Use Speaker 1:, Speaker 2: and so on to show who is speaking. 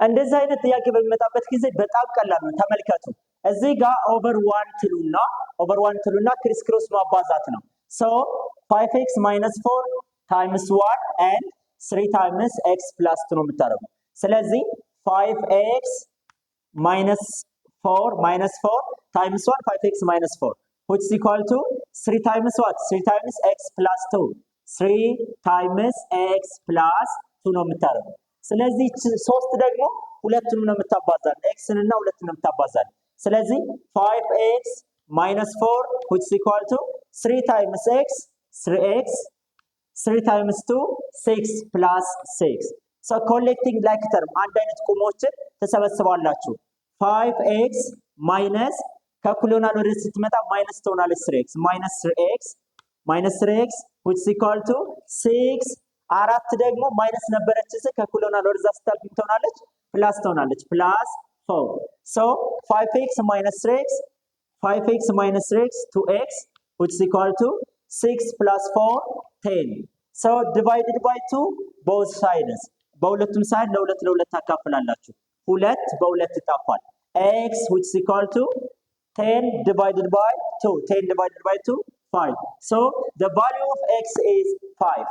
Speaker 1: እንደዚህ አይነት ጥያቄ በሚመጣበት ጊዜ በጣም ቀላል ነው። ተመልከቱ እዚህ ጋር ኦቨር 1 ትሉና ክሪስ ክሮስ ማባዛት ነው። so 5x minus 4 times 1 and 3 times x plus 2 ነው የምታደርጉት። ስለዚህ 5x minus 4 times 1 5x minus 4 which is equal to 3 times what? 3 times x plus 2 3 times x plus 2 ነው የምታደርጉት። ስለዚህ 3 ደግሞ ሁለቱንም ነው የምታባዛው x እና ሁለቱንም ነው የምታባዛው። ስለዚህ 5x minus 4 which is equal to 3 times x 3x 3 times 2 6 plus 6 so collecting like term አንድ አይነት ቁሞችን ተሰበስባላችሁ 5x minus ካልኩሌሽን ወደ ስትመጣ ማይነስ ትሆናለች 3x minus 3x which is equal to 6 አራት ደግሞ ማይነስ ነበረች ካልኩሌሽን ወደዛ ስታልፍ ትሆናለች ፕላስ ትሆናለች plus 4 so 5x minus 3x 2x which is equal to 6 plus 4 10 so divided by 2 both sides በሁለቱም ሳይድ ለሁለት ታካፍላላችሁ 2 በ2 ይጣፋል x which is equal to 10 divided by 2 5 so the value of x is 5